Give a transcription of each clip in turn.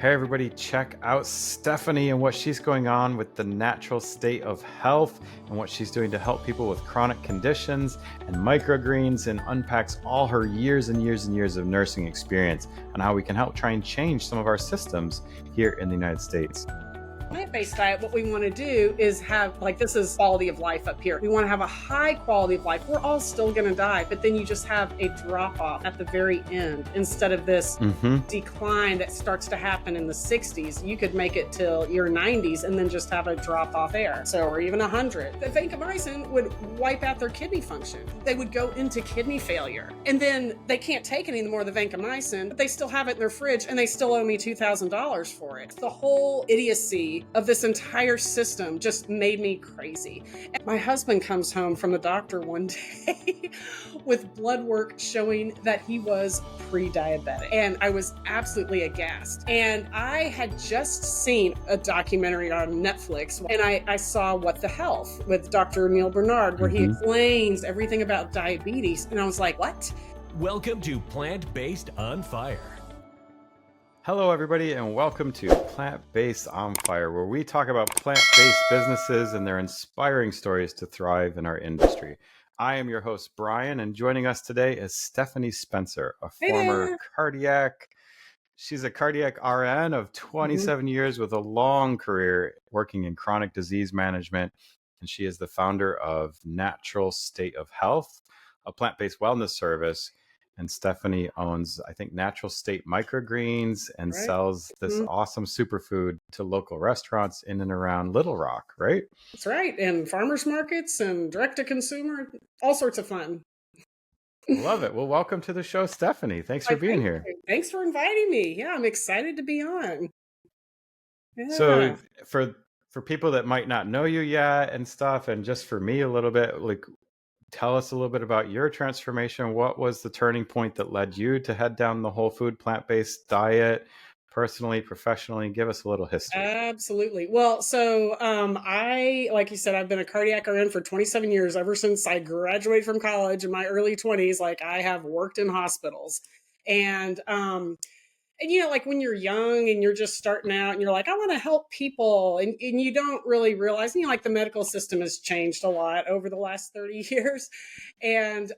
Hey everybody, check out Stephanie and what she's going on with the natural state of health and what she's doing to help people with chronic conditions and microgreens, and unpacks all her years and years and years of nursing experience on how we can help try and change some of our systems here in the United States. Plant-based diet, what we want to do is have, this is quality of life up here. We want to have a high quality of life. We're all still going to die, but then you just have a drop off at the very end instead of this decline that starts to happen in the 60s. You could make it till your 90s and then just have a drop off there. So, or even 100. The vancomycin would wipe out their kidney function. They would go into kidney failure. And then they can't take any more of the vancomycin, but they still have it in their fridge and they still owe me $2,000 for it. The whole idiocy of this entire system just made me crazy. And my husband comes home from the doctor one day with blood work showing that he was pre-diabetic. And I was absolutely aghast. And I had just seen a documentary on Netflix, and I saw What the Health with Dr. Neil Bernard, where he explains everything about diabetes. And I was like, what? Welcome to Plant-Based on Fire. Hello, everybody, and welcome to Plant-Based on Fire, where we talk about plant-based businesses and their inspiring stories to thrive in our industry. I am your host, Bryan, and joining us today is Stephanie Spencer, a former She's a cardiac RN of 27 years with a long career working in chronic disease management, and she is the founder of Natural State of Health, a plant-based wellness service. And Stephanie owns, I think, Natural State Microgreens and sells this awesome superfood to local restaurants in and around Little Rock, right? That's right. And farmers markets and direct to consumer, all sorts of fun. Love it. Well, welcome to the show, Stephanie. Thanks for being here. Thanks for inviting me. Yeah, I'm excited to be on. Yeah. So for people that might not know you yet and stuff, and just for me a little bit, tell us a little bit about your transformation. What was the turning point that led you to head down the whole food plant-based diet, personally, professionally? Give us a little history. Absolutely. Well, so like you said, I've been a cardiac RN for 27 years. Ever since I graduated from college in my early 20s, I have worked in hospitals. And when you're young and you're just starting out and you're like, I want to help people. And you don't really realize, the medical system has changed a lot over the last 30 years. And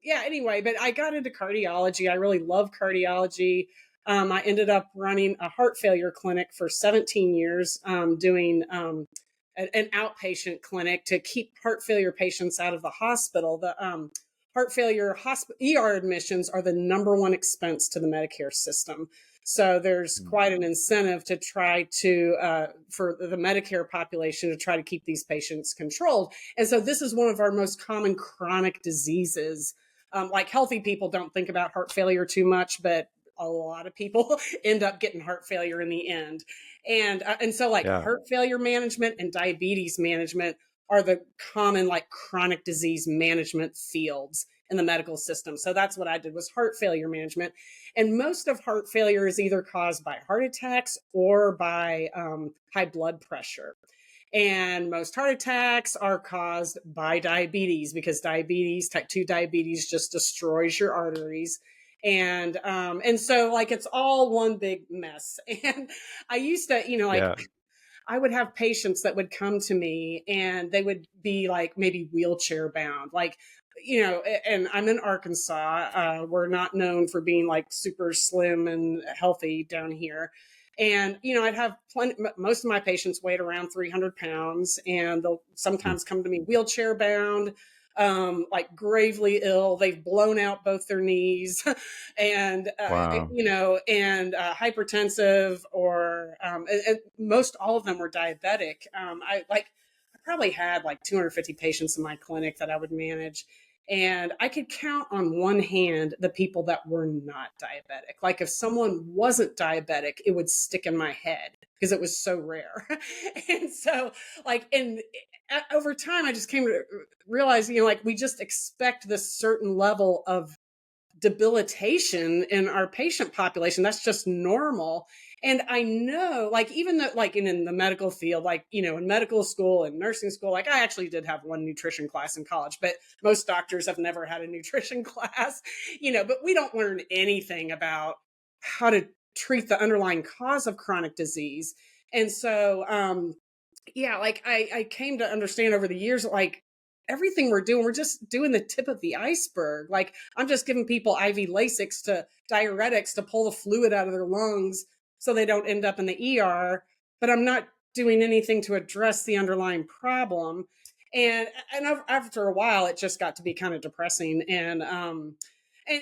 anyway, but I got into cardiology. I really love cardiology. I ended up running a heart failure clinic for 17 years, doing an outpatient clinic to keep heart failure patients out of the hospital. The heart failure ER admissions are the number one expense to the Medicare system. So there's quite an incentive to try to, for the Medicare population, to try to keep these patients controlled. And so this is one of our most common chronic diseases. Healthy people don't think about heart failure too much, but a lot of people end up getting heart failure in the end. And so heart failure management and diabetes management are the common chronic disease management fields in the medical system. So that's what I did, was heart failure management. And most of heart failure is either caused by heart attacks or by high blood pressure. And most heart attacks are caused by diabetes, because type 2 diabetes just destroys your arteries. And so it's all one big mess. And I used to, I would have patients that would come to me and they would be maybe wheelchair bound, and I'm in Arkansas. We're not known for being super slim and healthy down here. And, I'd have most of my patients weighed around 300 pounds, and they'll sometimes come to me wheelchair bound, gravely ill. They've blown out both their knees and, and hypertensive, or most all of them were diabetic. I probably had 250 patients in my clinic that I would manage. And I could count on one hand the people that were not diabetic. If someone wasn't diabetic, it would stick in my head because it was so rare. And so over time, I just came to realize, we just expect this certain level of debilitation in our patient population. That's just normal. And I know, even though, in the medical field, in medical school and nursing school, I actually did have one nutrition class in college, but most doctors have never had a nutrition class, but we don't learn anything about how to treat the underlying cause of chronic disease. And so, yeah, like I came to understand over the years, like everything we're doing, we're just doing the tip of the iceberg. Like I'm just giving people IV Lasix to diuretics to pull the fluid out of their lungs so they don't end up in the ER, but I'm not doing anything to address the underlying problem. And after a while, it just got to be kind of depressing. And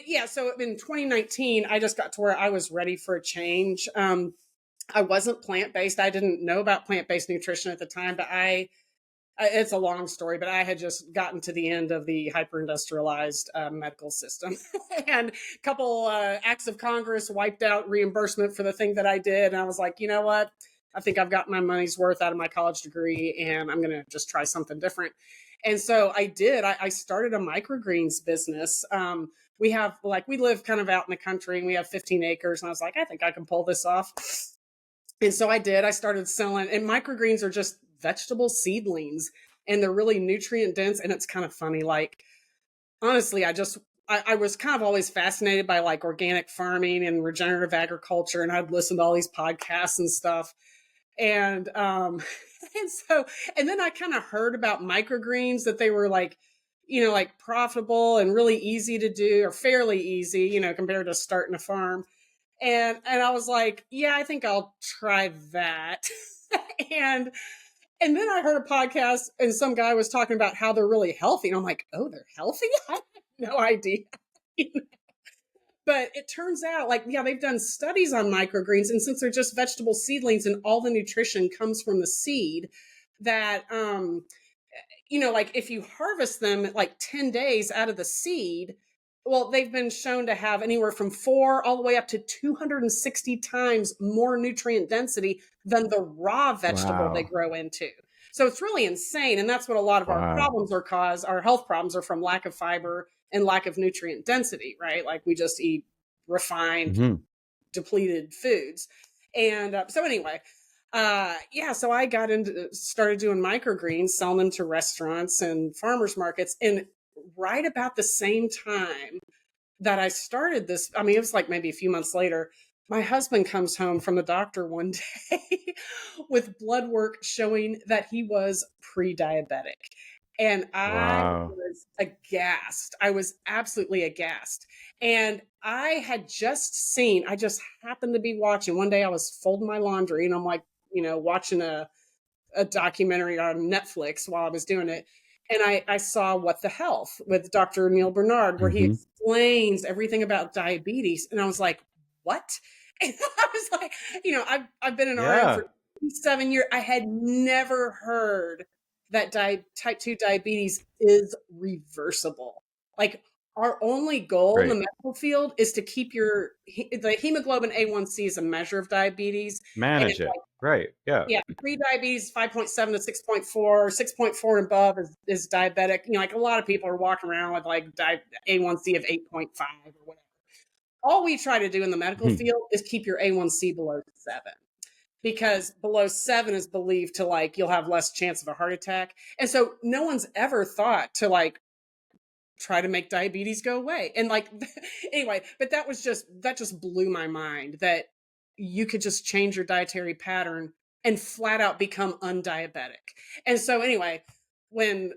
yeah, so in 2019, I just got to where I was ready for a change. I wasn't plant-based. I didn't know about plant-based nutrition at the time, but it's a long story, but I had just gotten to the end of the hyper-industrialized medical system. And a couple acts of Congress wiped out reimbursement for the thing that I did. And I was like, you know what? I think I've got my money's worth out of my college degree, and I'm going to just try something different. And so I did. I started a microgreens business. We live kind of out in the country, and we have 15 acres. And I was like, I think I can pull this off. And so I did. I started selling, and microgreens are just vegetable seedlings, and they're really nutrient dense. And it's kind of funny. Like, honestly, I was kind of always fascinated by like organic farming and regenerative agriculture. And I'd listen to all these podcasts and stuff. And, and then I kind of heard about microgreens, that they were like, like profitable and really easy to do, or fairly easy, compared to starting a farm. And I was like, yeah, I think I'll try that. and and then I heard a podcast, and some guy was talking about how they're really healthy. And I'm like, oh, they're healthy? I had no idea. But it turns out, like, yeah, they've done studies on microgreens. And since they're just vegetable seedlings and all the nutrition comes from the seed, that, like if you harvest them like 10 days out of the seed, well, they've been shown to have anywhere from 4 all the way up to 260 times more nutrient density than the raw vegetable they grow into. So it's really insane. And that's what a lot of our problems our health problems are from lack of fiber and lack of nutrient density, right? Like we just eat refined, depleted foods. And so anyway, so I started doing microgreens, selling them to restaurants and farmers markets. And right about the same time that I started this, I mean, it was like maybe a few months later, my husband comes home from the doctor one day with blood work showing that he was pre-diabetic. And I was aghast. I was absolutely aghast. And I just happened to be watching. One day I was folding my laundry, and I'm like, watching a documentary on Netflix while I was doing it. And I saw What the Health with Dr. Neil Bernard, where he explains everything about diabetes. And I was like, what? And I was like, I've been an RN for 7 years. I had never heard that type 2 diabetes is reversible. Like, our only goal in the medical field is to keep the hemoglobin A1C is a measure of diabetes. Manage it. Right. Yeah. Yeah. Pre-diabetes, 5.7 to 6.4, 6.4 and above is diabetic. Like a lot of people are walking around with like A1C of 8.5 or whatever. All we try to do in the medical field is keep your A1C below 7. Because below 7 is believed to like, you'll have less chance of a heart attack. And so no one's ever thought to like, try to make diabetes go away. And like, anyway, but that just blew my mind that you could just change your dietary pattern and flat out become undiabetic. And so anyway, when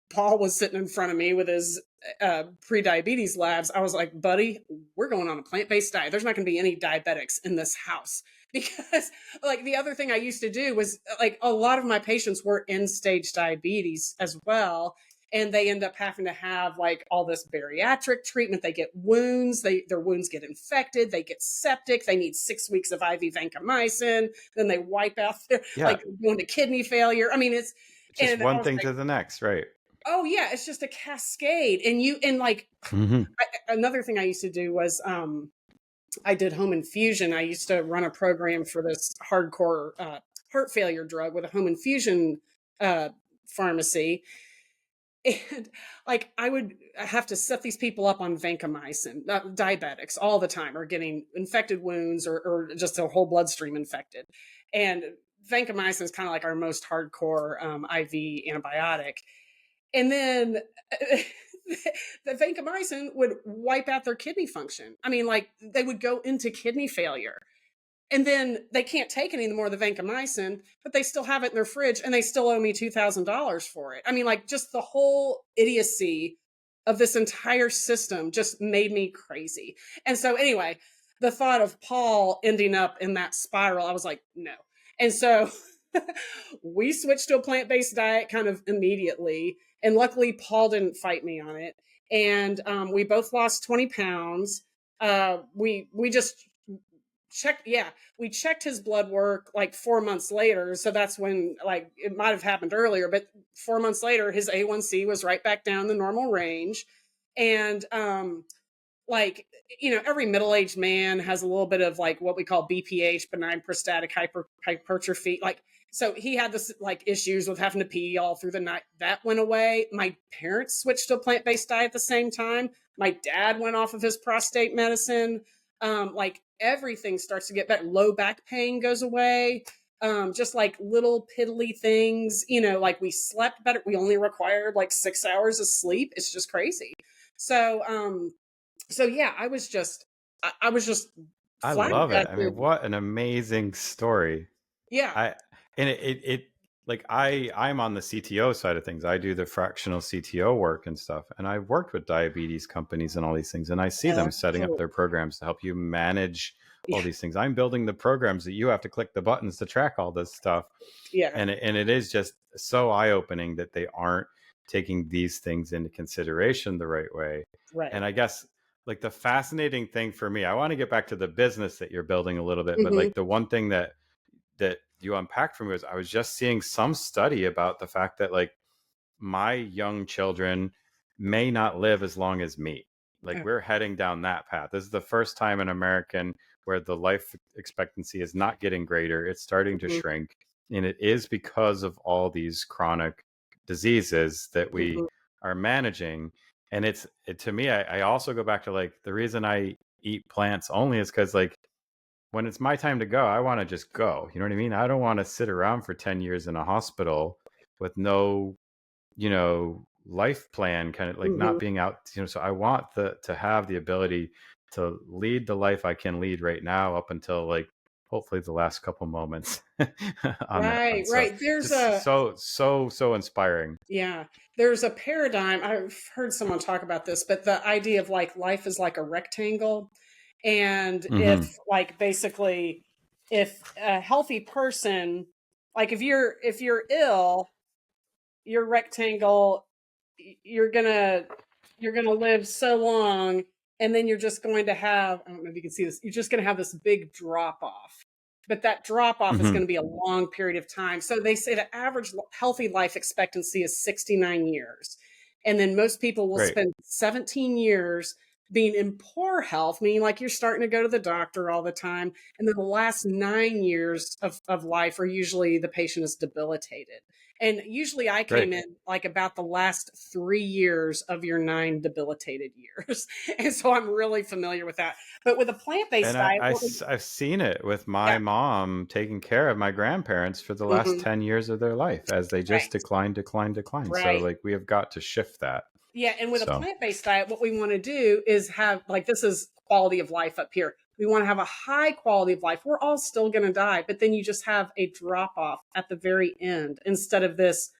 Paul was sitting in front of me with his pre-diabetes labs, I was like, buddy, we're going on a plant-based diet. There's not going to be any diabetics in this house. Because like the other thing I used to do was like a lot of my patients were end-stage diabetes as well. And they end up having to have like all this bariatric treatment. They get wounds, their wounds get infected, they get septic, they need 6 weeks of IV vancomycin, then they wipe out their like going to kidney failure. I mean, it's just one thing to the next, right? Oh yeah, it's just a cascade. And another thing I used to do was I did home infusion. I used to run a program for this hardcore heart failure drug with a home infusion pharmacy. And like I would have to set these people up on vancomycin. Diabetics all the time are getting infected wounds or just a whole bloodstream infected. And vancomycin is kind of like our most hardcore IV antibiotic. And then the vancomycin would wipe out their kidney function. I mean, like they would go into kidney failure. And then they can't take any more of the vancomycin, but they still have it in their fridge and they still owe me $2,000 for it. I mean, like just the whole idiocy of this entire system just made me crazy. And so anyway, the thought of Paul ending up in that spiral, I was like, no. And so we switched to a plant-based diet kind of immediately. And luckily, Paul didn't fight me on it. And we both lost 20 pounds. We just we checked his blood work like 4 months later. So that's when, like, it might have happened earlier, but 4 months later, his A1C was right back down the normal range. And like, you know, every middle-aged man has a little bit of like what we call BPH, benign prostatic hypertrophy. Like, so he had this like issues with having to pee all through the night. That went away. My parents switched to a plant-based diet at the same time. My dad went off of his prostate medicine. Like everything starts to get better. Low back pain goes away. Just like little piddly things, you know, like we slept better. We only required like 6 hours of sleep. It's just crazy. So yeah, I was just I love it. I mean, flabbergasted. what an amazing story. Yeah. It like I'm on the CTO side of things. I do the fractional CTO work and stuff. And I've worked with diabetes companies and all these things. And I see them setting up their programs to help you manage all Yeah. these things. I'm building the programs that you have to click the buttons to track all this stuff. Yeah. And it is just so eye-opening that they aren't taking these things into consideration the right way. Right. And I guess like the fascinating thing for me, I want to get back to the business that you're building a little bit, but like the one thing that you unpacked for me was I was just seeing some study about the fact that like my young children may not live as long as me. Like we're heading down that path. This is the first time in American where the life expectancy is not getting greater. It's starting to shrink. And it is because of all these chronic diseases that we are managing. And to me, I also go back to like the reason I eat plants only is because like when it's my time to go, I want to just go. You know what I mean? I don't want to sit around for 10 years in a hospital with no, you know, life plan, kind of like not being out, you know, so I want to have the ability to lead the life I can lead right now up until like hopefully the last couple moments on that front. So Right. There's just so inspiring. Yeah, there's a paradigm. I've heard someone talk about this, but the idea of like life is like a rectangle. And if like basically if a healthy person, like if you're ill, your rectangle, you're gonna live so long, and then you're just going to have, I don't know if you can see this, you're just gonna have this big drop off. But that drop off is going to be a long period of time. So they say the average healthy life expectancy is 69 years. And then most people will spend 17 years being in poor health, meaning like you're starting to go to the doctor all the time. And then the last 9 years of life are usually the patient is debilitated. And usually I came in like about the last 3 years of your 9 debilitated years. And so I'm really familiar with that. But with a plant-based diet, I've seen it with my mom taking care of my grandparents for the last 10 years of their life as they just decline. So like we have got to shift that. Yeah. And with a plant-based diet, what we want to do is have like, this is quality of life up here. We want to have a high quality of life. We're all still going to die, but then you just have a drop off at the very end instead of this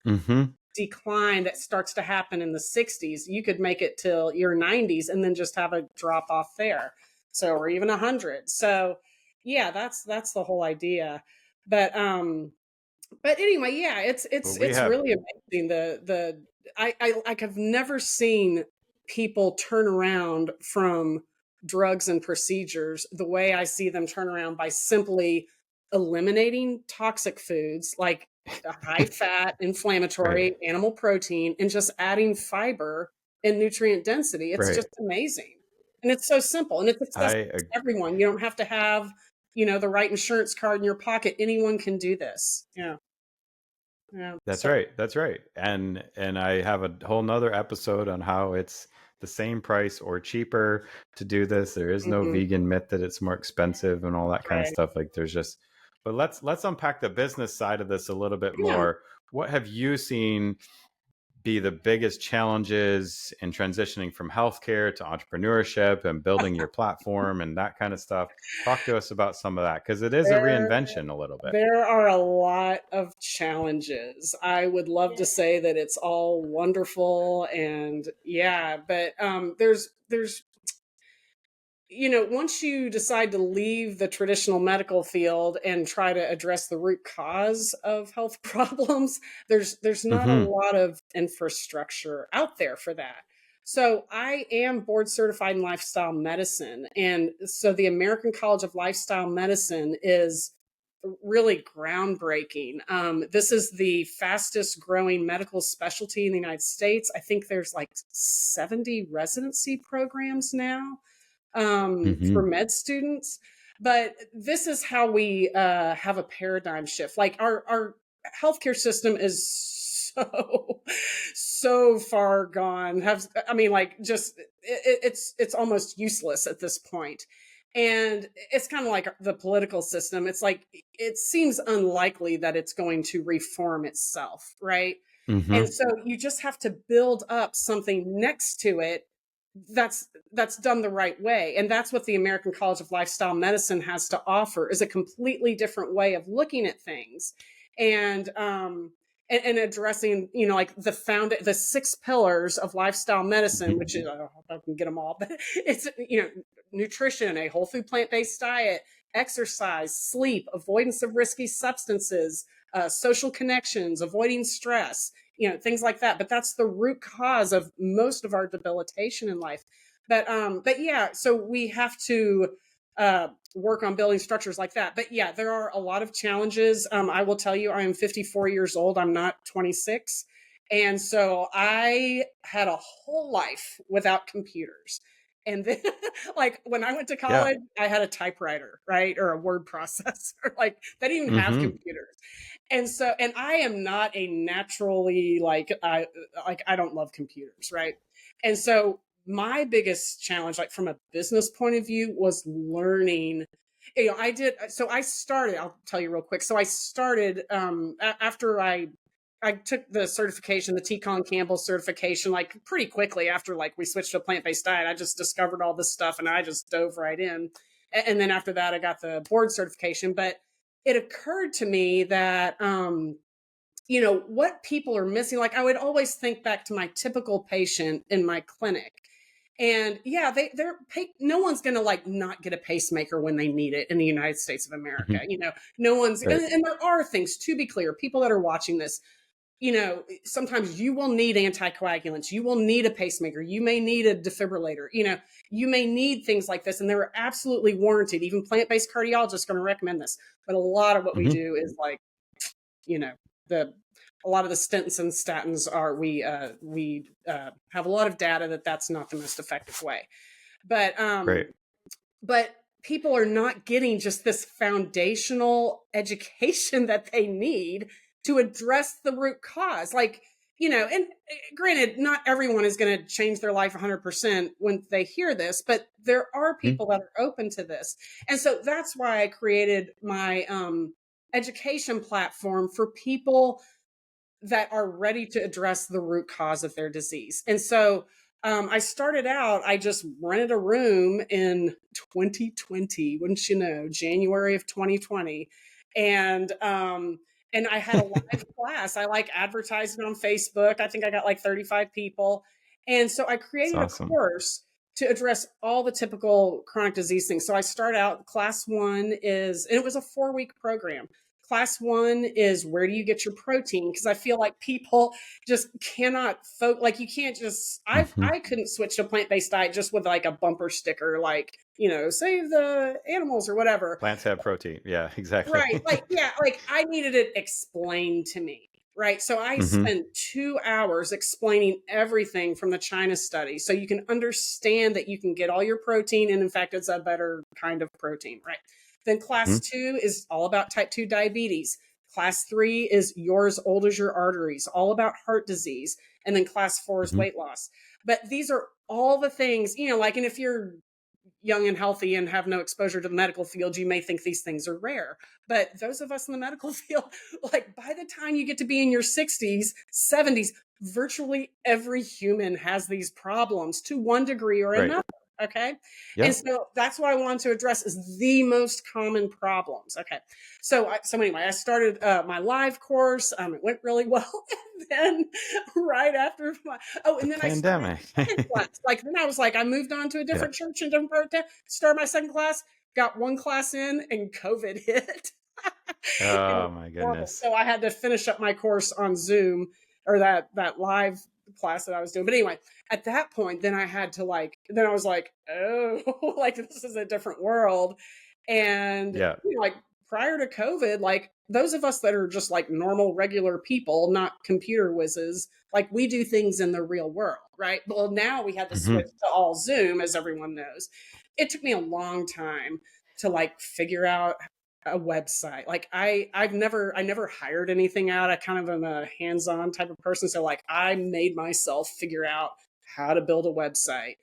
decline that starts to happen in the 60s. You could make it till your 90s and then just have a drop off there. So, or even 100. So yeah, that's the whole idea. But anyway, yeah, it's really amazing. I've never seen people turn around from drugs and procedures the way I see them turn around by simply eliminating toxic foods like high fat, inflammatory animal protein, and just adding fiber and nutrient density. It's just amazing. And it's so simple, and it's accessible to everyone. You don't have to have, you know, the right insurance card in your pocket. Anyone can do this. Yeah. Yeah. That's right. And I have a whole nother episode on how it's the same price or cheaper to do this. There is no vegan myth that it's more expensive and all that kind of stuff. Like there's just, but let's unpack the business side of this a little bit more. What have you seen be the biggest challenges in transitioning from healthcare to entrepreneurship and building your platform and that kind of stuff? Talk to us about some of that, because it is a There, reinvention a little bit. there are a lot of challenges. I would love to say that it's all wonderful and yeah, but there's once you decide to leave the traditional medical field and try to address the root cause of health problems, there's not a Mm-hmm. lot of infrastructure out there for that. So I am board certified in lifestyle medicine. And so the American College of Lifestyle Medicine is really groundbreaking. This is the fastest growing medical specialty in the United States. I think there's like 70 residency programs now for Mm-hmm. med students. But this is how we have a paradigm shift. Like our healthcare system is so far gone. I mean, like just it's almost useless at this point. And it's kind of like the political system. It's like it seems unlikely that it's going to reform itself, right? And Mm-hmm. so you just have to build up something next to it that's done the right way. And that's what the American College of Lifestyle Medicine has to offer, is a completely different way of looking at things. And addressing, like the 6 pillars of lifestyle medicine, which is, I don't know if I can get them all, but it's, nutrition, a whole food plant-based diet, exercise, sleep, avoidance of risky substances, social connections, avoiding stress, things like that. But that's the root cause of most of our debilitation in life. But yeah, so we have to work on building structures like that. But yeah, there are a lot of challenges. I will tell you, I am 54 years old. I'm not 26. And so I had a whole life without computers. And then, like, when I went to Yeah. college, I had a typewriter, right? Or a word processor. Like, they didn't even have Mm-hmm. computers. And so, and I am not a naturally, I don't love computers, right? And so my biggest challenge, like from a business point of view, was learning. I'll tell you real quick. So I started after I took the certification, the T. Colin Campbell certification, like pretty quickly after like we switched to a plant-based diet. I just discovered all this stuff and I just dove right in. And then after that, I got the board certification. But it occurred to me that what people are missing. Like I would always think back to my typical patient in my clinic. And yeah, no one's going to like not get a pacemaker when they need it in the United States of Mm-hmm. America. No one's, Right. and there are things, to be clear, people that are watching this, sometimes you will need anticoagulants, you will need a pacemaker, you may need a defibrillator, you may need things like this, and they're absolutely warranted. Even plant-based cardiologists are going to recommend this. But a lot of what we Mm-hmm. do is like, you know, the a lot of the stents and statins are we have a lot of data that that's not the most effective way. But Great. but people are not getting just this foundational education that they need to address the root cause. Like, and granted, not everyone is going to change their life 100% when they hear this, but there are Mm-hmm. people that are open to this. And so that's why I created my education platform for people that are ready to address the root cause of their disease. And so I started out, I just rented a room in 2020, wouldn't you know, January of 2020. And I had a live class. I like advertised it on Facebook. I think I got like 35 people. And so I It's created a awesome. course to address all the typical chronic disease things. So I start out, class 1 is, and it was a 4-week program. Class 1 is, where do you get your protein? Because I feel like people just cannot like you can't just Mm-hmm. I couldn't switch to a plant-based diet just with like a bumper sticker, like, save the animals or whatever. Plants have protein. Yeah, exactly. Right. Like, yeah, like I needed it explained to me. Right. So I Mm-hmm. spent 2 hours explaining everything from the China study so you can understand that you can get all your protein. And in fact, it's a better kind of protein. Right. Then class 2 is all about type 2 diabetes. Class 3 is you're as old as your arteries, all about heart disease. And then class 4 is Mm-hmm. weight loss. But these are all the things, like, and if you're young and healthy and have no exposure to the medical field, you may think these things are rare. But those of us in the medical field, like by the time you get to be in your 60s, 70s, virtually every human has these problems to one degree or another. Okay. Yeah. And so that's what I wanted to address is the most common problems. Okay. So anyway, I started my live course. It went really well. And then right after and then pandemic. I started class. Like then I was like, I moved on to a different church and different part. Started my second class, got one class in, and COVID hit. Oh my goodness. So I had to finish up my course on Zoom or that live class that I was doing. But anyway, at that point, then I had to then I was like, oh, like this is a different world. And you know, like prior to COVID, like those of us that are just like normal, regular people, not computer whizzes, like we do things in the real world, right? Well, now we had to switch to all Zoom, as everyone knows. It took me a long time to like figure out a website. Like I never hired anything out. I kind of am a hands-on type of person. So like I made myself figure out how to build a website,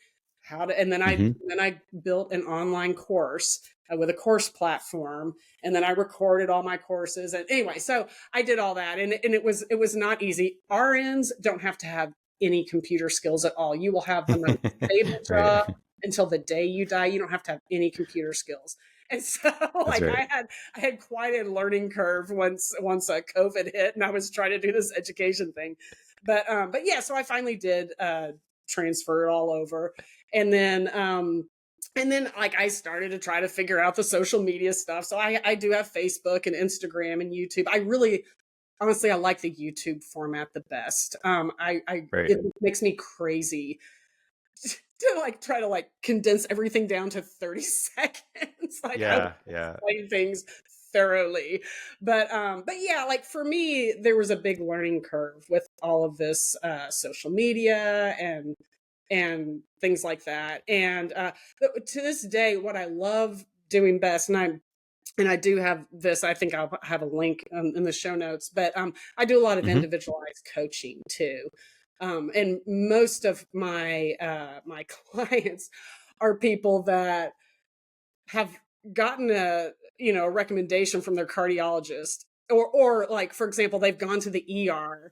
and then I built an online course with a course platform. And then I recorded all my courses. And anyway, so I did all that. And it was not easy. RNs don't have to have any computer skills at all. You will have the most stable job until the day you die. You don't have to have any computer skills. And so like I had quite a learning curve once COVID hit and I was trying to do this education thing. But yeah, so I finally did transfer it all over. And then like I started to try to figure out the social media stuff. So I do have Facebook and Instagram and YouTube. Honestly, I like the YouTube format the best. It makes me crazy to like try to like condense everything down to 30 seconds. Like I explain things thoroughly. But yeah, like for me, there was a big learning curve with all of this social media and things like that. And to this day, what I love doing best, and I do have this, I think I'll have a link in the show notes, but I do a lot of individualized coaching too. And most of my my clients are people that have gotten a recommendation from their cardiologist, or like, for example, they've gone to the ER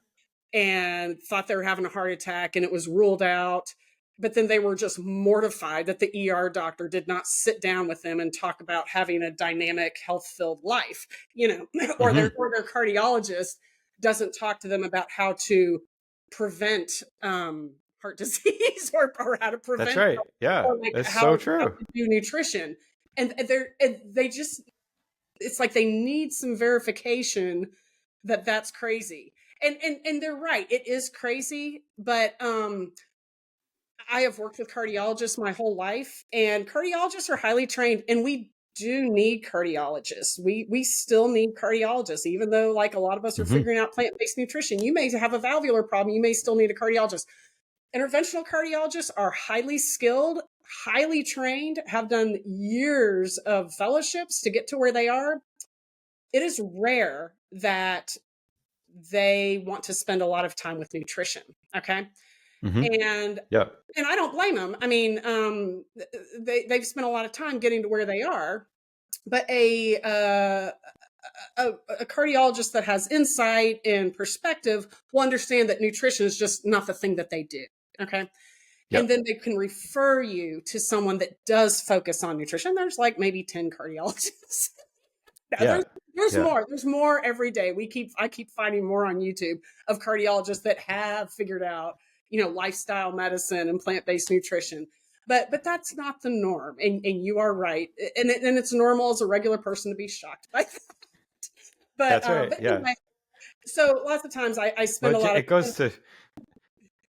and thought they were having a heart attack and it was ruled out. But then they were just mortified that the ER doctor did not sit down with them and talk about having a dynamic, health-filled life, or their cardiologist doesn't talk to them about how to prevent heart disease or how to prevent. That's right. Yeah, that's so true. How to do nutrition, and they just, it's like they need some verification that that's crazy. And they're right. It is crazy, but I have worked with cardiologists my whole life, and cardiologists are highly trained, and we do need cardiologists. We still need cardiologists, even though like a lot of us are figuring out plant-based nutrition. You may have a valvular problem. You may still need a cardiologist. Interventional cardiologists are highly skilled, highly trained, have done years of fellowships to get to where they are. It is rare that they want to spend a lot of time with nutrition. Okay. And I don't blame them. I mean, they've spent a lot of time getting to where they are, but a cardiologist that has insight and perspective will understand that nutrition is just not the thing that they do. Okay. And then they can refer you to someone that does focus on nutrition. There's like maybe 10 cardiologists. There's more. There's more every day. I keep finding more on YouTube of cardiologists that have figured out, lifestyle medicine and plant-based nutrition. But that's not the norm. And you are right. And it's normal as a regular person to be shocked by that. But, that's right. But anyway, so lots of times I spend a lot of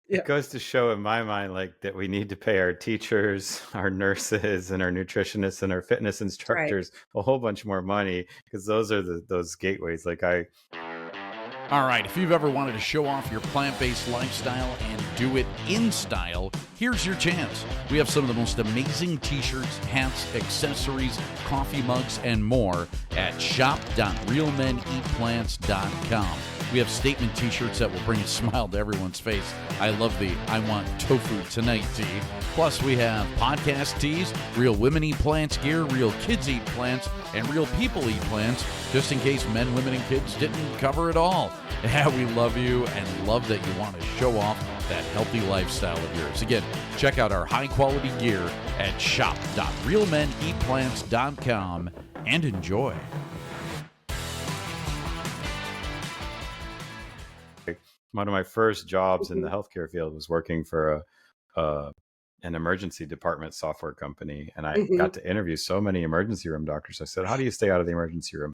it goes to show in my mind, like, that we need to pay our teachers, our nurses, and our nutritionists and our fitness instructors a whole bunch more money, because those are those gateways. All right, if you've ever wanted to show off your plant-based lifestyle and do it in style, here's your chance. We have some of the most amazing t-shirts, hats, accessories, coffee mugs, and more at shop.realmeneatplants.com. We have statement t-shirts that will bring a smile to everyone's face. I love the I want tofu tonight tee. Plus, we have podcast tees, real women eat plants gear, real kids eat plants, and real people eat plants, just in case men, women, and kids didn't cover it all. Yeah, we love you and love that you want to show off that healthy lifestyle of yours. Again, check out our high-quality gear at shop.realmeneatplants.com and enjoy. One of my first jobs in the healthcare field was working for an emergency department software company, and I got to interview so many emergency room doctors. I said, how do you stay out of the emergency room?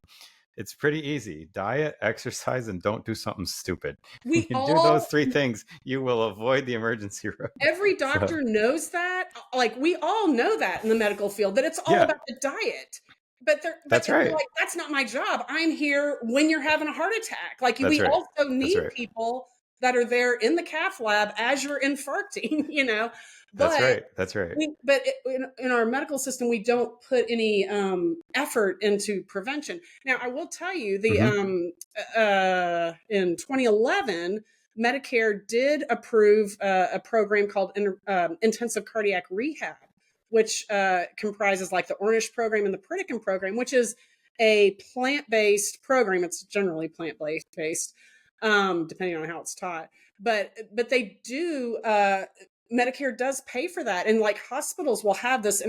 It's pretty easy. Diet, exercise, and don't do something stupid. You do those three things, you will avoid the emergency room. Every doctor knows that. Like, we all know that in the medical field, that it's all about the diet. But that's right. Like, that's not my job. I'm here when you're having a heart attack. Like, we also need people that are there in the cath lab as you're infarcting, you know. But That's right. In our medical system, we don't put any effort into prevention. Now, I will tell you, in 2011, Medicare did approve a program called intensive cardiac rehab, which comprises like the Ornish program and the Pritikin program, which is a plant-based program. It's generally plant-based, depending on how it's taught. But they do. Medicare does pay for that, and like hospitals will have this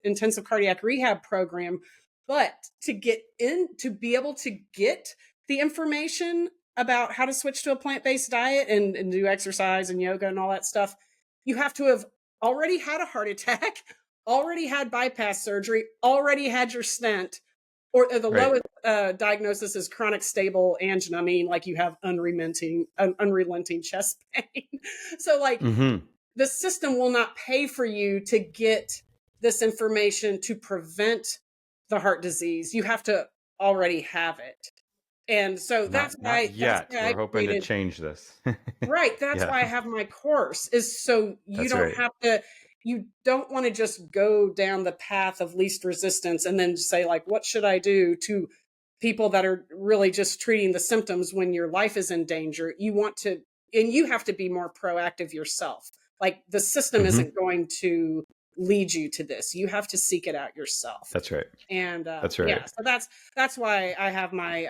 intensive cardiac rehab program. But to be able to get the information about how to switch to a plant-based diet and do exercise and yoga and all that stuff, you have to have already had a heart attack, already had bypass surgery, already had your stent, or the lowest diagnosis is chronic stable angina. I mean, like, you have unrelenting chest pain. So like the system will not pay for you to get this information to prevent the heart disease. You have to already have it. And so that's why we're hoping to change this. Right. That's why I have my course, is so you you don't want to just go down the path of least resistance and then say, like, what should I do, to people that are really just treating the symptoms when your life is in danger. You want to, and you have to be more proactive yourself. Like, the system isn't going to lead you to this. You have to seek it out yourself. That's right. And that's right. Yeah, so that's why I have my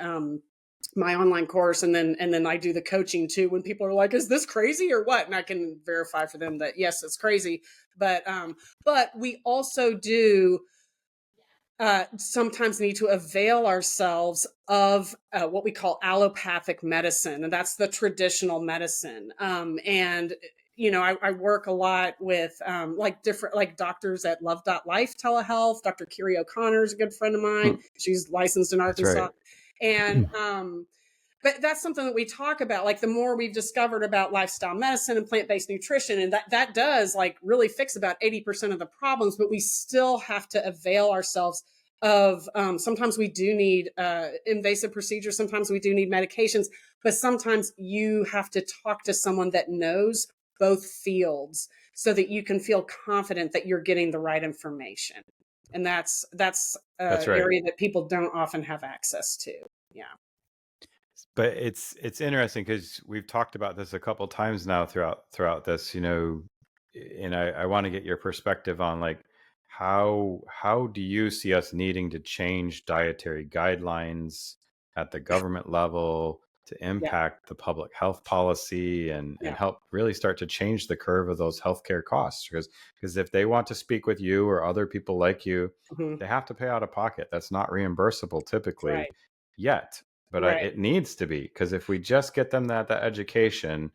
my online course, and then I do the coaching too, when people are like, is this crazy or what? And I can verify for them that yes, it's crazy. But we also do sometimes need to avail ourselves of what we call allopathic medicine, and that's the traditional medicine. And you know, I work a lot with different doctors at Love.Life Telehealth. Dr. Kiri O'Connor is a good friend of mine. She's licensed in Arkansas. Right. And but that's something that we talk about. Like, the more we've discovered about lifestyle medicine and plant-based nutrition, and that does like really fix about 80% of the problems, but we still have to avail ourselves of sometimes we do need invasive procedures, sometimes we do need medications, but sometimes you have to talk to someone that knows both fields so that you can feel confident that you're getting the right information. And that's an area that people don't often have access to. Yeah. But it's interesting because we've talked about this a couple of times now throughout this, you know, and I want to get your perspective on, like, how do you see us needing to change dietary guidelines at the government level to impact the public health policy and help really start to change the curve of those healthcare costs? Because if they want to speak with you or other people like you, they have to pay out of pocket. That's not reimbursable typically yet, but it needs to be, because if we just get them that education,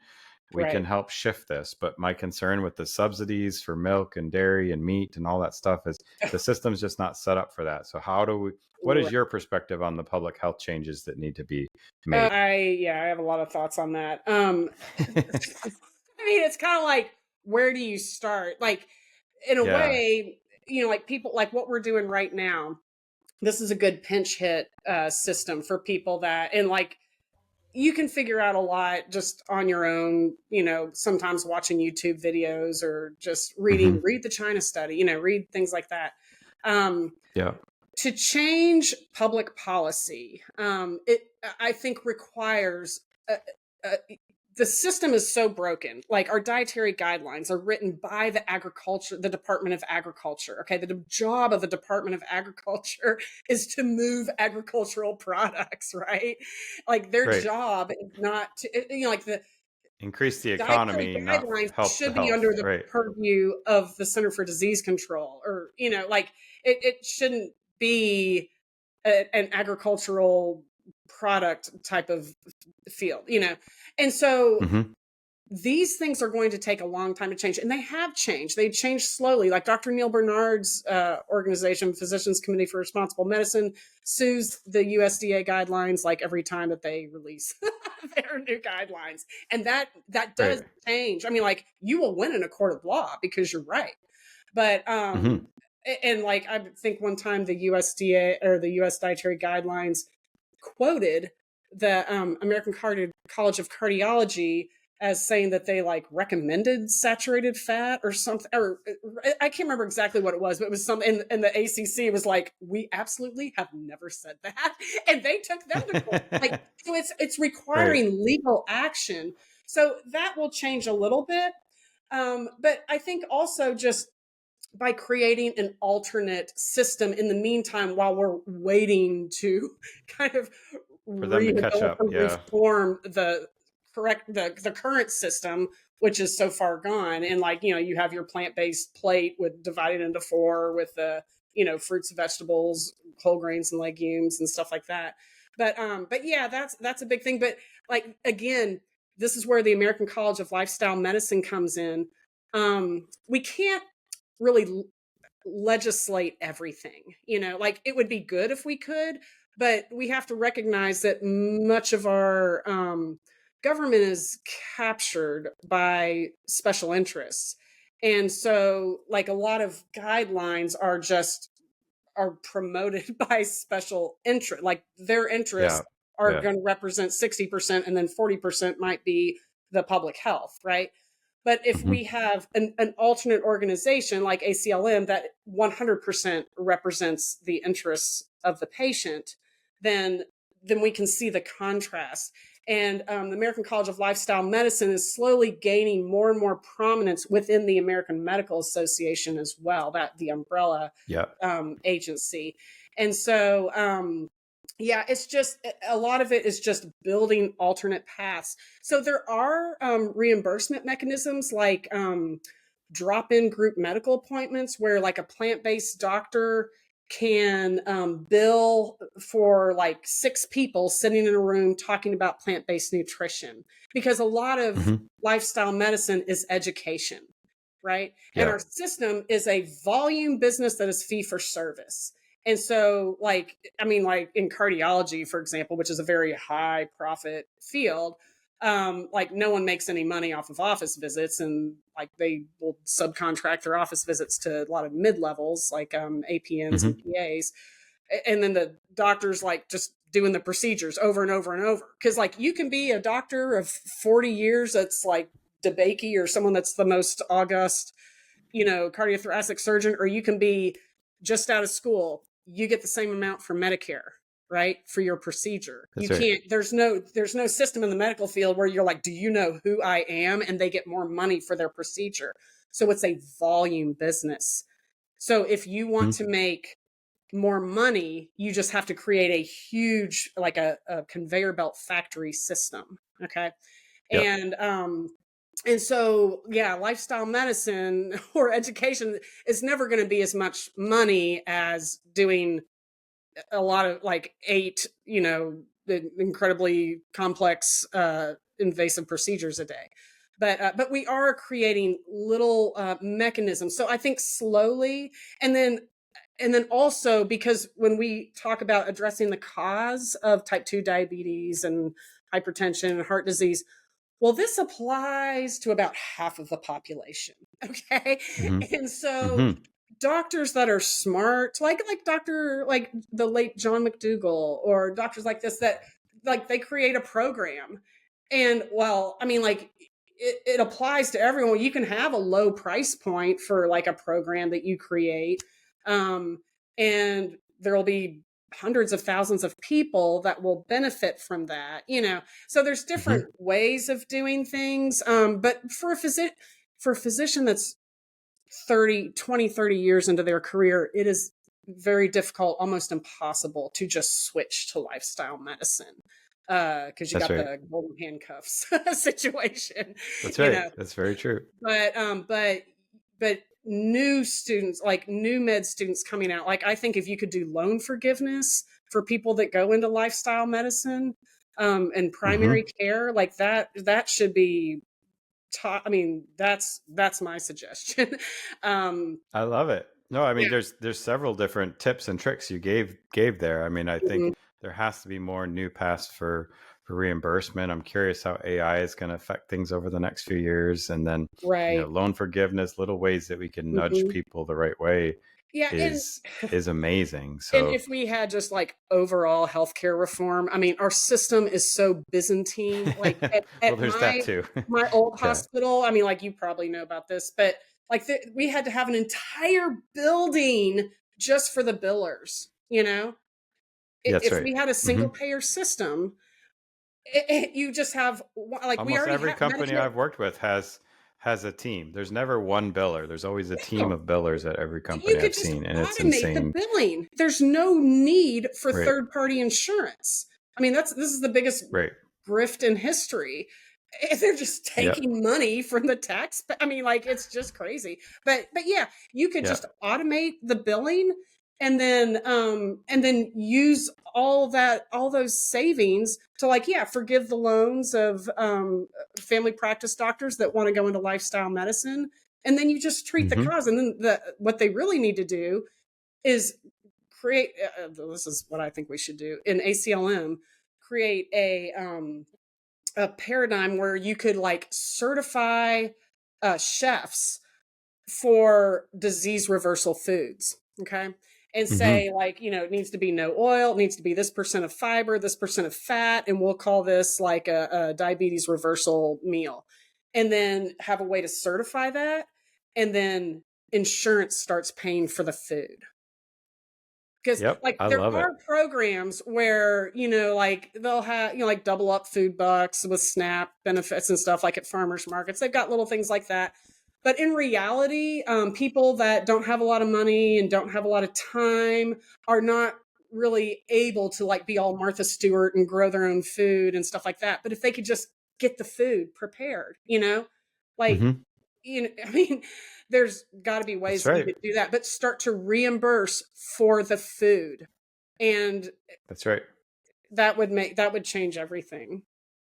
we can help shift this. But my concern with the subsidies for milk and dairy and meat and all that stuff is the system's just not set up for that. So what is your perspective on the public health changes that need to be made? I have a lot of thoughts on that. I mean, it's kind of like, where do you start? Like, in a way, you know, like people, like what we're doing right now, this is a good pinch hit system for people that, and like, you can figure out a lot just on your own, you know, sometimes watching YouTube videos or just read the China study, you know, read things like that. to change public policy, it, I think, requires the system is so broken. Like, our dietary guidelines are written by the Department of Agriculture. Okay. The job of the Department of Agriculture is to move agricultural products, right? Like, their Right. job is not to, like, the Increase the dietary economy, not guidelines help the should be health. under the Right. purview of the Center for Disease Control, or, like, it shouldn't be an agricultural product type of field, and so Mm-hmm. these things are going to take a long time to change, and they have changed. They changed slowly. Like, Dr. Neil Bernard's organization, Physicians Committee for Responsible Medicine, sues the USDA guidelines like every time that they release their new guidelines, and that does Right. change. I mean, like, you will win in a court of law because you're right, but Mm-hmm. and like, I think one time the USDA, or the US Dietary Guidelines, quoted the American College of Cardiology as saying that they like recommended saturated fat or something, or I can't remember exactly what it was, but it was some, and the ACC was like, we absolutely have never said that, and they took them to court. Like, so it's requiring Right. legal action. So that will change a little bit, but I think also, just by creating an alternate system in the meantime, while we're waiting to kind of For them to catch rehabilitate up. or Yeah. reform the current system, which is so far gone. And, like, you have your plant-based plate with divided into 4 with the, fruits, vegetables, whole grains and legumes and stuff like that. But yeah, that's a big thing. But, like, again, this is where the American College of Lifestyle Medicine comes in. We can't really legislate everything, like, it would be good if we could, but we have to recognize that much of our government is captured by special interests. And so, like, a lot of guidelines are promoted by special interest, like, their interests Yeah. are Yeah. going to represent 60%, and then 40% might be the public health, right? But if Mm-hmm. we have an alternate organization like ACLM that 100% represents the interests of the patient, then we can see the contrast. And the American College of Lifestyle Medicine is slowly gaining more and more prominence within the American Medical Association as well, that the umbrella Yeah. agency. And so, yeah, it's just, a lot of it is just building alternate paths. So there are reimbursement mechanisms, like drop-in group medical appointments, where, like, a plant-based doctor can bill for like 6 people sitting in a room talking about plant-based nutrition, because a lot of Mm-hmm. lifestyle medicine is education, right? And Yeah. our system is a volume business that is fee for service. And so, like, I mean, like, in cardiology, for example, which is a very high profit field, like, no one makes any money off of office visits, and, like, they will subcontract their office visits to a lot of mid-levels, like APNs and Mm-hmm. PAs. And then the doctors, like, just doing the procedures over and over and over. Because, like, you can be a doctor of 40 years that's like DeBakey, or someone that's the most august, cardiothoracic surgeon, or you can be just out of school. You get the same amount for Medicare, right? For your procedure. You That's right. can't, there's no system in the medical field where you're like, do you know who I am? And they get more money for their procedure. So it's a volume business. So if you want Mm-hmm. to make more money, you just have to create a huge, like a conveyor belt factory system. Okay. Yep. And so, yeah, lifestyle medicine or education is never going to be as much money as doing a lot of, like, 8, incredibly complex, invasive procedures a day. But we are creating little mechanisms. So I think slowly, and then also, because when we talk about addressing the cause of type 2 diabetes and hypertension and heart disease, well, this applies to about half of the population. Okay. Mm-hmm. And so Mm-hmm. doctors that are smart, like like the late John McDougall, or doctors like this, that, like, they create a program. And, well, I mean, like, it applies to everyone. You can have a low price point for, like, a program that you create. And there will be hundreds of thousands of people that will benefit from that, so there's different ways of doing things. But for a physician that's 30 years into their career, it is very difficult, almost impossible, to just switch to lifestyle medicine, because you That's got right. the golden handcuffs situation. That's you right. know That's very true. but new students, like new med students coming out, like I think if you could do loan forgiveness for people that go into lifestyle medicine, and primary care, like that should be taught. I mean, that's my suggestion. um I love it. No, I mean yeah. there's several different tips and tricks you gave there. I mean, I think Mhm. there has to be more new paths for reimbursement. I'm curious how AI is going to affect things over the next few years, and then Right. loan forgiveness, little ways that we can nudge Mhm. people the right way Yeah, is amazing. and So if we had just like overall healthcare reform, I mean, our system is so Byzantine. Like well, at there's that too. my old Yeah, hospital, I mean, like you probably know about this, but like we had to have an entire building just for the billers. that's If right. we had a hmm single payer system, you just have like we Almost already every have company Medicare. I've worked with has a team. There's never one biller. There's always a team of billers at every You company could I've just seen, and it's automate the insane. billing. There's no need for Right, third party insurance. I mean, this is the biggest right. grift in history. They're just Yep. taking money from the tax. I mean, like it's just crazy. But yeah, you could Yeah. just automate the billing, and then use all those savings to, like, yeah, forgive the loans of family practice doctors that want to go into lifestyle medicine, and then you just treat the hmm cause. And then what they really need to do is create, this is what I think we should do in ACLM, create a paradigm where you could like certify chefs for disease reversal foods. Okay. And hmm say, like, it needs to be no oil, it needs to be this percent of fiber, this percent of fat, and we'll call this like a diabetes reversal meal. And then have a way to certify that. And then insurance starts paying for the food. Because Yep. like I there love it. are programs where, like they'll have, like double up food bucks with SNAP benefits and stuff, like at farmers markets. They've got little things like that. But in reality, people that don't have a lot of money and don't have a lot of time are not really able to like be all Martha Stewart and grow their own food and stuff like that. But if they could just get the food prepared, like, hmm I mean, there's got to be ways That's that you right. could do that, but start to reimburse for the food. And That's right. that would change everything.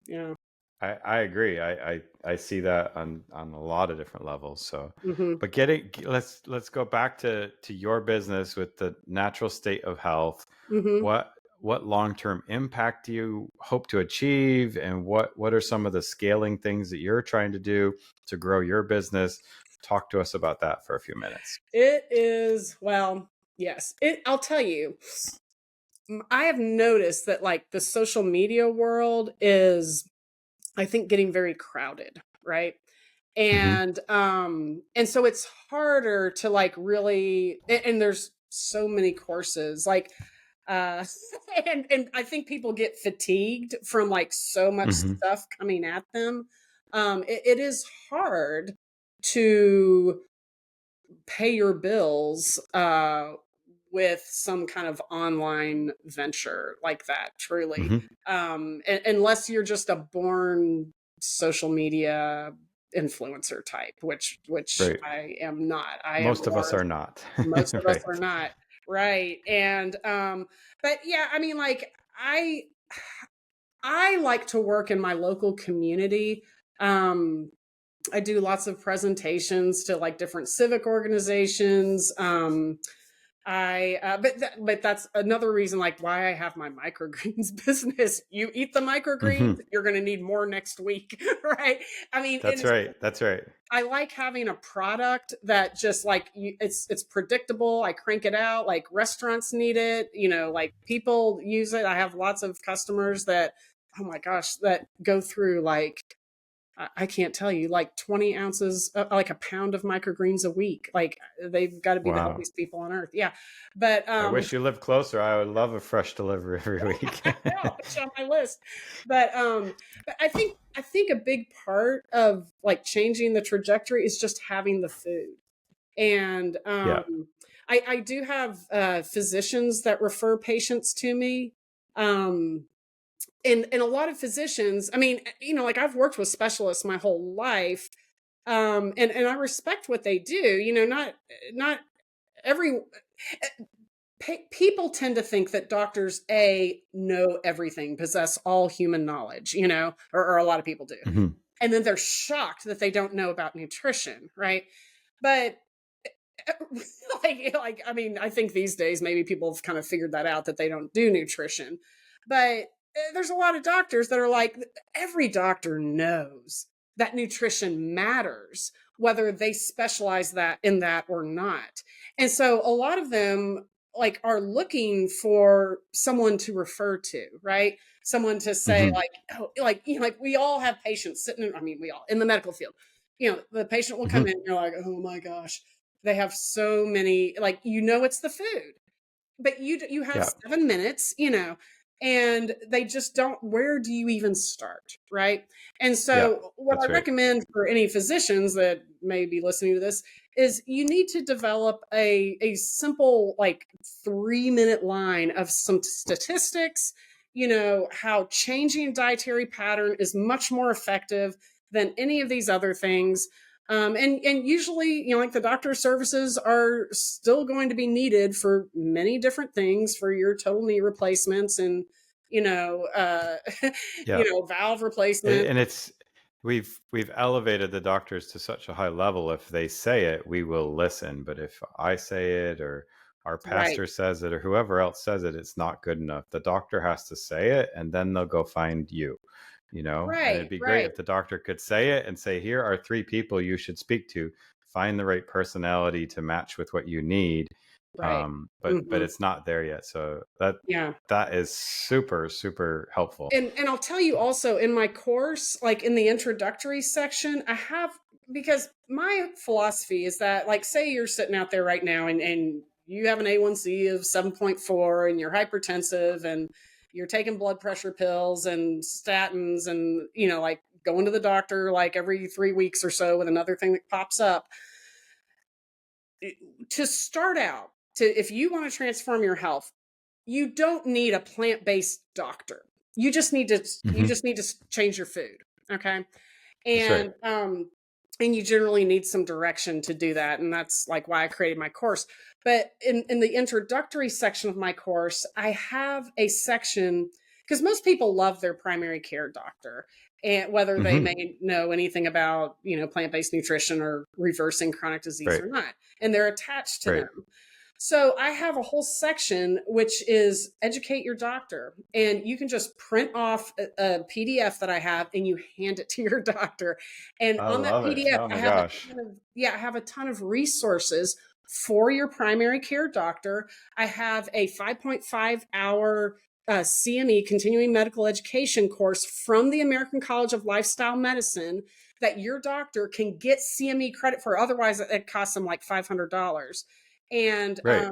Yeah. I agree. I see that on a lot of different levels. So, Hmm. but let's go back to your business with the natural state of health. Hmm. What what long-term impact do you hope to achieve, and what are some of the scaling things that you're trying to do to grow your business? Talk to us about that for a few minutes. It is, well, yes. I'll tell you, I have noticed that like the social media world is, I think, getting very crowded, right? hmm And so it's harder to like really, and there's so many courses, like uh and I think people get fatigued from like so much hmm stuff coming at them. It is hard to pay your bills with some kind of online venture like that, truly. hmm Unless you're just a born social media influencer type, which Right. I am not. I am Most of us more, are not. most of us are Right. not. Right. And but yeah, I mean, like I like to work in my local community. um I do lots of presentations to like different civic organizations. But that's another reason, like, why I have my microgreens business. You eat the microgreens, hmm you're going to need more next week, right? I mean, and That's right. That's right. I like having a product that just like it's predictable. I crank it out. Like restaurants need it. Like people use it. I have lots of customers that, oh my gosh, that go through like I can't tell you, like 20 ounces, like a pound of microgreens a week. Like they've got to be the Wow. healthiest people on earth. Yeah. But I wish you lived closer. I would love a fresh delivery every week. yeah, I'll put you on my list. But I think a big part of like changing the trajectory is just having the food. And Yeah. I do have physicians that refer patients to me. Um, and a lot of physicians, I mean, like I've worked with specialists my whole life. And I respect what they do, not every people tend to think that doctors know everything, possess all human knowledge, or a lot of people do. Hmm. And then they're shocked that they don't know about nutrition, right? But I mean, I think these days maybe people have kind of figured that out, that they don't do nutrition. But there's a lot of doctors that are like, every doctor knows that nutrition matters, whether they specialize that in that or not. And so a lot of them like are looking for someone to refer to, right? Someone to say Hmm. like, oh, like we all have patients sitting in, I mean, we all in the medical field, the patient will come Hmm. in and you're like, oh my gosh, they have so many, like, it's the food, but you have Yeah. 7 minutes, and they just don't, where do you even start? Right. And Yeah. so what That's I right. recommend for any physicians that may be listening to this is you need to develop a simple, like 3-minute line of some statistics, how changing dietary pattern is much more effective than any of these other things. And usually, like the doctor's services are still going to be needed for many different things, for your total knee replacements and, you know, uh, Yeah. valve replacement. And it's we've elevated the doctors to such a high level. If they say it, we will listen. But if I say it or our Right, pastor says it or whoever else says it, it's not good enough. The doctor has to say it, and then they'll go find you. And it'd right, be great right, if the doctor could say it and say, here are 3 people you should speak to. Find the right personality to match with what you need. right. But Hmm. it's not there yet. So Yeah. that is super, super helpful. And I'll tell you also, in my course, like in the introductory section, because my philosophy is that, like, say you're sitting out there right now and you have an A1C of 7.4 and you're hypertensive and you're taking blood pressure pills and statins and, like going to the doctor like every 3 weeks or so with another thing that pops up. To start out, if you want to transform your health, you don't need a plant-based doctor. You Hmm. just need to change your food. Okay. That's right. And you generally need some direction to do that. And that's like why I created my course. But in the introductory section of my course, I have a section, because most people love their primary care doctor, and whether they Hmm. may know anything about, plant-based nutrition or reversing chronic disease Right. or not, and they're attached to Right. them. So I have a whole section which is educate your doctor, and you can just print off a PDF that I have and you hand it to your doctor. And I on that love it. PDF, Oh I my have a gosh. ton of, yeah, I have a ton of resources for your primary care doctor. I have a 5.5 hour CME, continuing medical education course from the American College of Lifestyle Medicine that your doctor can get CME credit for. Otherwise, it costs them like $500. And Right.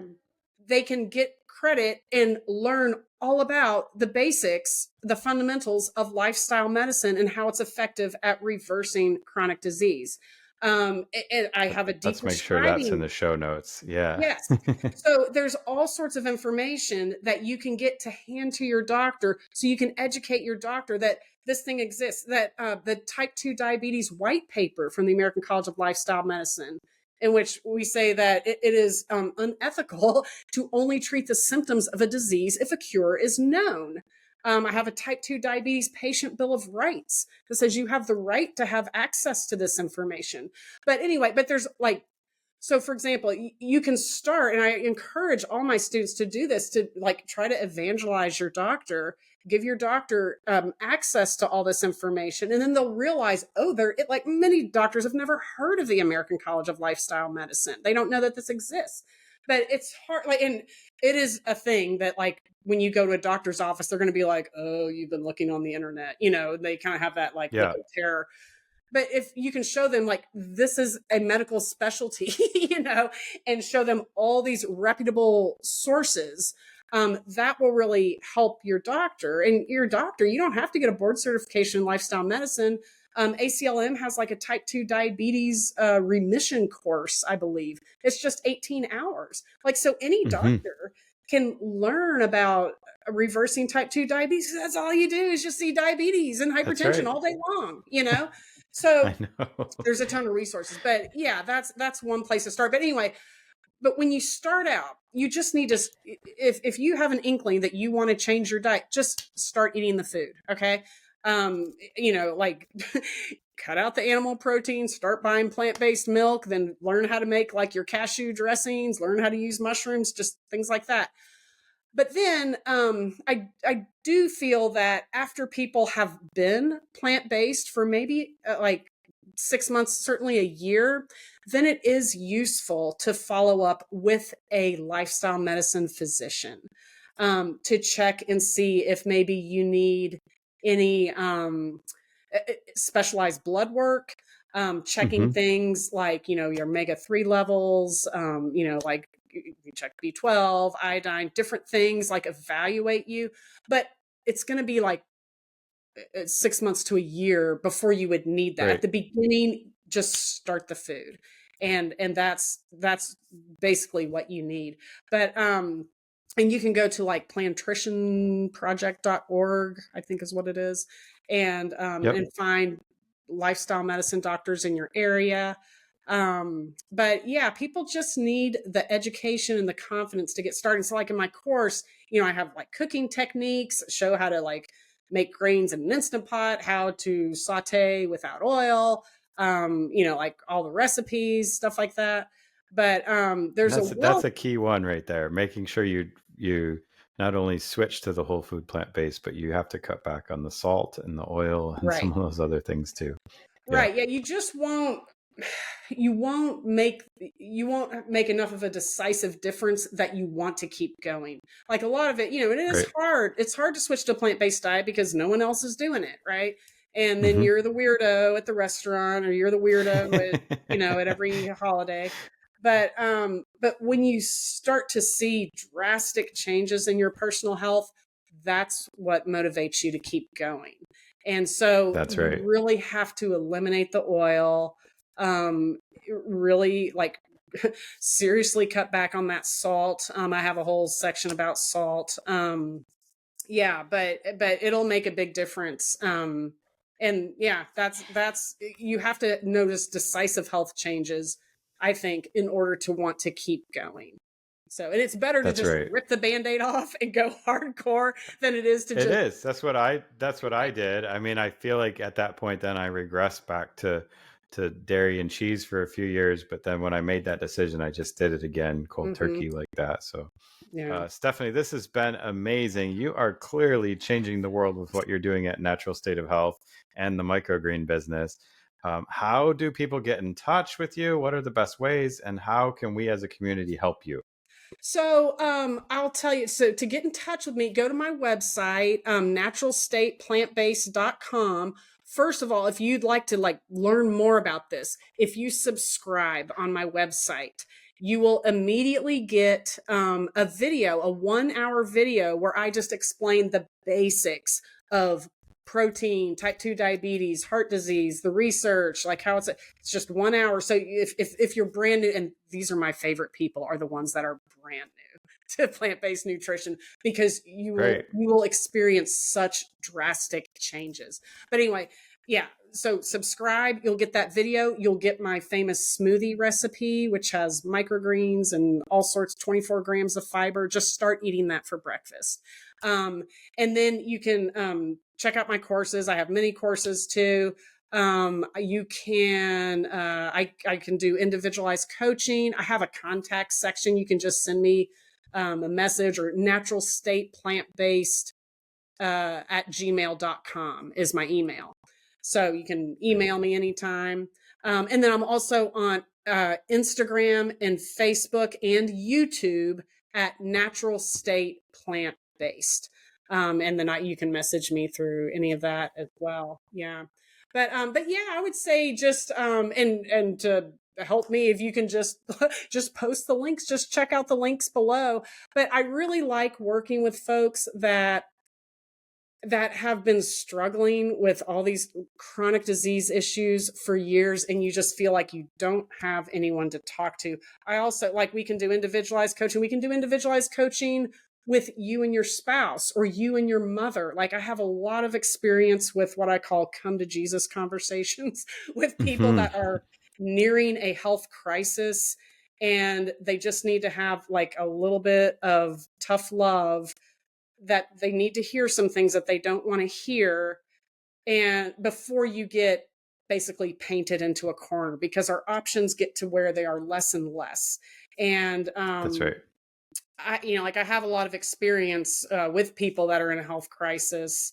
they can get credit and learn all about the basics, the fundamentals of lifestyle medicine and how it's effective at reversing chronic disease. And I have a Let's make sure that's in deprescribing. the show notes. Yeah. Yes. So there's all sorts of information that you can get to hand to your doctor, so you can educate your doctor that this thing exists, that the type 2 diabetes white paper from the American College of Lifestyle Medicine, in which we say that it is unethical to only treat the symptoms of a disease if a cure is known. I have a type 2 diabetes patient bill of rights that says you have the right to have access to this information. But anyway, but there's like, so for example, you can start, and I encourage all my students to do this, to like try to evangelize your doctor, give your doctor access to all this information. And then they'll realize, oh, like many doctors have never heard of the American College of Lifestyle Medicine. They don't know that this exists. But it's hard, like, and it is a thing that, like, when you go to a doctor's office, they're going to be like, oh, you've been looking on the internet. They kind of have that like look Yeah. of terror. but if you can show them like this is a medical specialty, and show them all these reputable sources, that will really help your doctor. And your doctor, you don't have to get a board certification in lifestyle medicine. ACLM has like a type 2 diabetes remission course, I believe. It's just 18 hours. Like, so any doctor can learn about reversing type 2 diabetes. That's all you do is just see diabetes and hypertension all day long, So I know. there's a ton of resources. But yeah, that's one place to start. But anyway, but when you start out, you just need to, if you have an inkling that you want to change your diet, just start eating the food. Okay. Like cut out the animal protein, start buying plant-based milk, then learn how to make like your cashew dressings, learn how to use mushrooms, just things like that. But then I do feel that after people have been plant-based for maybe like 6 months, certainly a year, then it is useful to follow up with a lifestyle medicine physician to check and see if maybe you need any specialized blood work, checking things like, your omega-3 levels, like you check B12, iodine, different things, like evaluate you. But it's going to be like 6 months to a year before you would need that. Right. At the beginning, just start the food. And that's basically what you need. But and you can go to like plantritionproject.org, I think is what it is, and find lifestyle medicine doctors in your area. But yeah, people just need the education and the confidence to get started. So like in my course, I have like cooking techniques, show how to like make grains in an Instant Pot, how to saute without oil, like all the recipes, stuff like that. But that's a key one right there, making sure you not only switch to the whole food plant-based, but you have to cut back on the salt and the oil and some of those other things too. Right. Yeah. You won't make enough of a decisive difference that you want to keep going. Like a lot of it, it is hard. It's hard to switch to a plant-based diet because no one else is doing it. Right. And then you're the weirdo at the restaurant, or you're the weirdo at every holiday. But when you start to see drastic changes in your personal health, that's what motivates you to keep going. And so that's right. You really have to eliminate the oil, really like seriously cut back on that salt. I have a whole section about salt. But it'll make a big difference. And yeah, that's you have to notice decisive health changes, I think, in order to want to keep going. So, and it's better to just rip the Band-Aid off and go hardcore than it is to just... It is. That's what I did. I mean, I feel like at that point, then I regressed back to dairy and cheese for a few years. But then when I made that decision, I just did it again, cold turkey like that. So Stephanie, this has been amazing. You are clearly changing the world with what you're doing at Natural State of Health and the microgreen business. How do people get in touch with you? What are the best ways? And how can we as a community help you? So I'll tell you, so to get in touch with me, go to my website, naturalstateplantbased.com. First of all, if you'd like to learn more about this, if you subscribe on my website, you will immediately get a video, a 1-hour video where I just explain the basics of protein, type 2 diabetes, heart disease, the research, like how it's just 1 hour. So if you're brand new, and these are my favorite people, are the ones that are brand new to plant-based nutrition, because you will experience such drastic changes. But anyway, yeah. So subscribe, you'll get that video. You'll get my famous smoothie recipe, which has microgreens and all sorts, 24 grams of fiber. Just start eating that for breakfast. And then you can check out my courses. I have many courses too. You can, I can do individualized coaching. I have a contact section. You can just send me a message, or naturalstateplantbased at gmail.com is my email. So you can email me anytime. And then I'm also on Instagram and Facebook and YouTube at Natural State Plant Based. And then you can message me through any of that as well. Yeah. But yeah, I would say just and to help me, if you can just just post the links, just check out the links below. But I really like working with folks that have been struggling with all these chronic disease issues for years, and you just feel like you don't have anyone to talk to. I also like, we can do individualized coaching. We can do individualized coaching with you and your spouse or you and your mother. Like, I have a lot of experience with what I call come to Jesus conversations with people that are nearing a health crisis, and they just need to have like a little bit of tough love, that they need to hear some things that they don't want to hear, and before you get basically painted into a corner, because our options get to where they are less and less. And That's right. I have a lot of experience with people that are in a health crisis,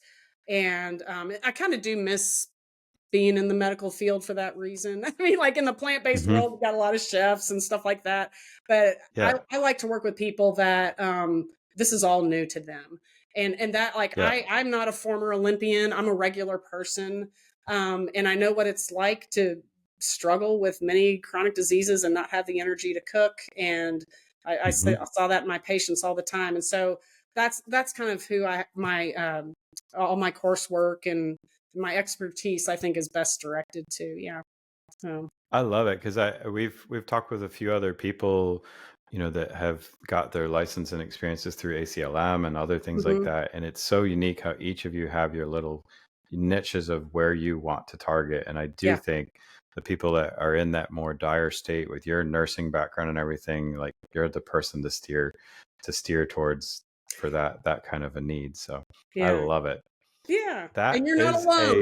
and I kind of do miss being in the medical field for that reason. I mean, like in the plant-based world, we've got a lot of chefs and stuff like that. But I like to work with people that this is all new to them. And that, like, I'm not a former Olympian. I'm a regular person. And I know what it's like to struggle with many chronic diseases and not have the energy to cook. And I saw that in my patients all the time. And so that's kind of who all my coursework and my expertise, I think, is best directed to. Yeah. So I love it, because we've talked with a few other people, that have got their license and experiences through ACLM and other things like that. And it's so unique how each of you have your little niches of where you want to target. And I do think the people that are in that more dire state with your nursing background and everything, like, you're the person to steer towards for that kind of a need. So I love it. Yeah. That and you're not is alone. a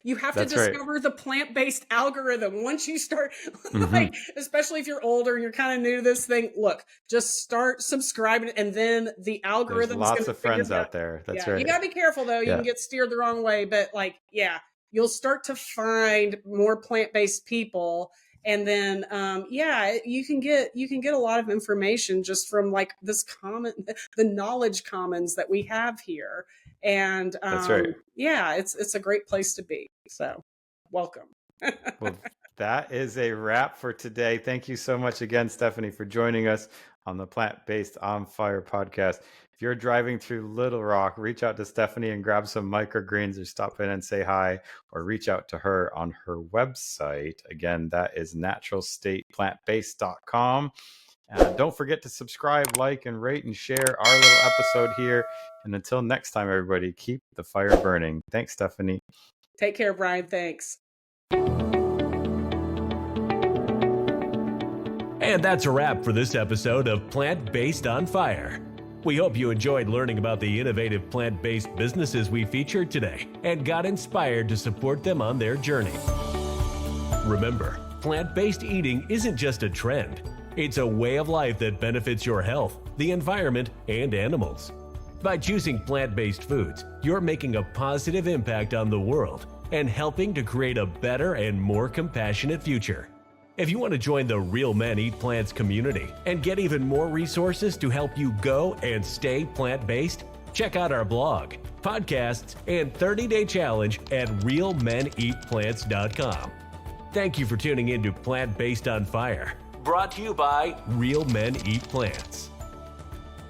You have to That's right. discover the plant-based algorithm. Once you start, like, especially if you're older and you're kind of new to this thing, look, just start subscribing, and then the algorithm is going to lots of friends out there. That's right. You got to be careful though. You can get steered the wrong way, but like, you'll start to find more plant-based people. And then, you can get a lot of information just from like the knowledge commons that we have here. And That's right. it's a great place to be. So welcome. Well, that is a wrap for today. Thank you so much again, Stephanie, for joining us on the Plant-Based on Fire podcast. If you're driving through Little Rock, reach out to Stephanie and grab some microgreens, or stop in and say hi, or reach out to her on her website. Again, that is naturalstateplantbased.com. Don't forget to subscribe, like, and rate and share our little episode here. And until next time, everybody, keep the fire burning. Thanks, Stephanie. Take care, Bryan. Thanks. And that's a wrap for this episode of Plant-Based on Fire. We hope you enjoyed learning about the innovative plant-based businesses we featured today and got inspired to support them on their journey. Remember, plant-based eating isn't just a trend. It's a way of life that benefits your health, the environment, and animals. By choosing plant-based foods, you're making a positive impact on the world and helping to create a better and more compassionate future. If you want to join the Real Men Eat Plants community and get even more resources to help you go and stay plant-based, check out our blog, podcasts, and 30-day challenge at realmeneatplants.com. Thank you for tuning in to Plant-Based on Fire, brought to you by Real Men Eat Plants.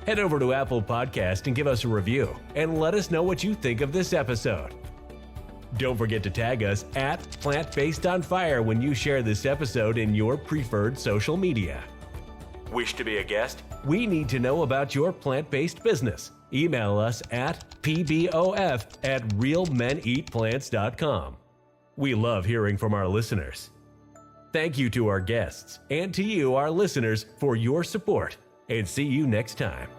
Head over to Apple Podcast and give us a review, and let us know what you think of this episode. Don't forget to tag us at Plant-Based on Fire when you share this episode in your preferred social media. Wish to be a guest? We need to know about your plant-based business. Email us at pbof@realmeneatplants.com. We love hearing from our listeners. Thank you to our guests and to you, our listeners, for your support, and see you next time.